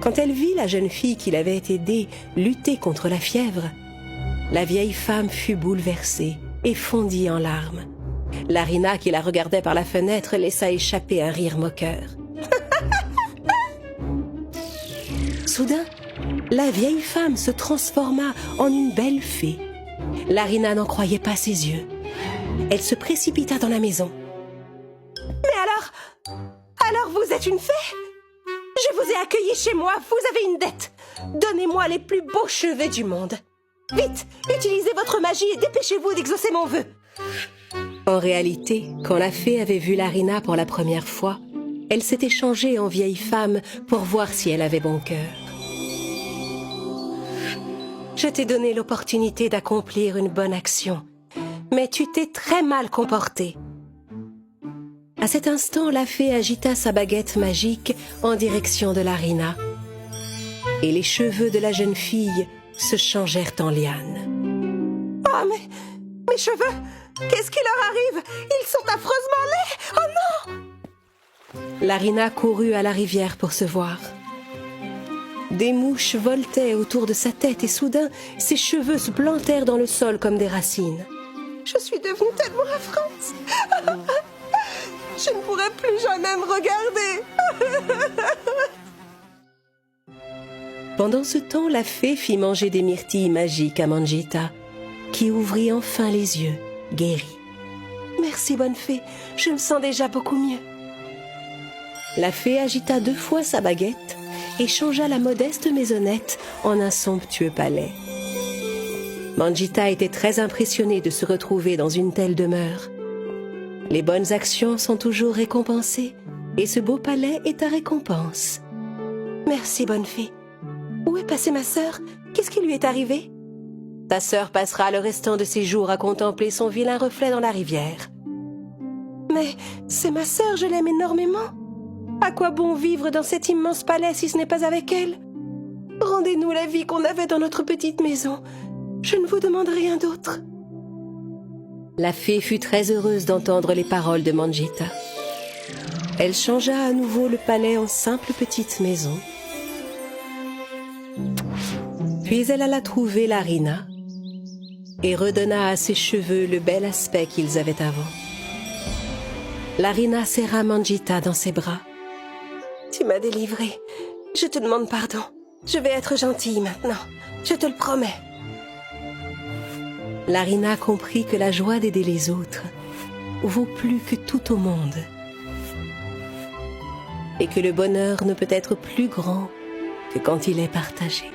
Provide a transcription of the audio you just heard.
Quand elle vit la jeune fille qui l'avait aidée lutter contre la fièvre, la vieille femme fut bouleversée et fondit en larmes. Larina, qui la regardait par la fenêtre, laissa échapper un rire moqueur. Soudain, la vieille femme se transforma en une belle fée. Larina n'en croyait pas ses yeux. Elle se précipita dans la maison. « Mais alors vous êtes une fée? Je vous ai accueilli chez moi, vous avez une dette. Donnez-moi les plus beaux cheveux du monde. Vite, utilisez votre magie et dépêchez-vous d'exaucer mon vœu. » En réalité, quand la fée avait vu Larina pour la première fois, elle s'était changée en vieille femme pour voir si elle avait bon cœur. « Je t'ai donné l'opportunité d'accomplir une bonne action, mais tu t'es très mal comportée. » À cet instant, la fée agita sa baguette magique en direction de Larina, et les cheveux de la jeune fille se changèrent en lianes. « Oh, mais mes cheveux! Qu'est-ce qui leur arrive? Ils sont affreusement laids! Oh non !» Larina courut à la rivière pour se voir. Des mouches voletaient autour de sa tête et soudain, ses cheveux se plantèrent dans le sol comme des racines. « Je suis devenue tellement affreuse! Je ne pourrai plus jamais me regarder! » Pendant ce temps, la fée fit manger des myrtilles magiques à Manjita, qui ouvrit enfin les yeux, guérie. « Merci, bonne fée, je me sens déjà beaucoup mieux. » La fée agita 2 fois sa baguette et changea la modeste maisonnette en un somptueux palais. Manjita était très impressionnée de se retrouver dans une telle demeure. Les bonnes actions sont toujours récompensées, et ce beau palais est ta récompense. « Merci, bonne fée. Où est passée ma sœur? Qu'est-ce qui lui est arrivé? » Ta sœur passera le restant de ses jours à contempler son vilain reflet dans la rivière. « Mais c'est ma sœur, je l'aime énormément. À quoi bon vivre dans cet immense palais si ce n'est pas avec elle? Rendez-nous la vie qu'on avait dans notre petite maison. Je ne vous demande rien d'autre. » La fée fut très heureuse d'entendre les paroles de Manjita. Elle changea à nouveau le palais en simple petite maison. Puis elle alla trouver Larina et redonna à ses cheveux le bel aspect qu'ils avaient avant. Larina serra Manjita dans ses bras. « Tu m'as délivrée. Je te demande pardon. Je vais être gentille maintenant. Je te le promets. » Larina comprit que la joie d'aider les autres vaut plus que tout au monde et que le bonheur ne peut être plus grand que quand il est partagé.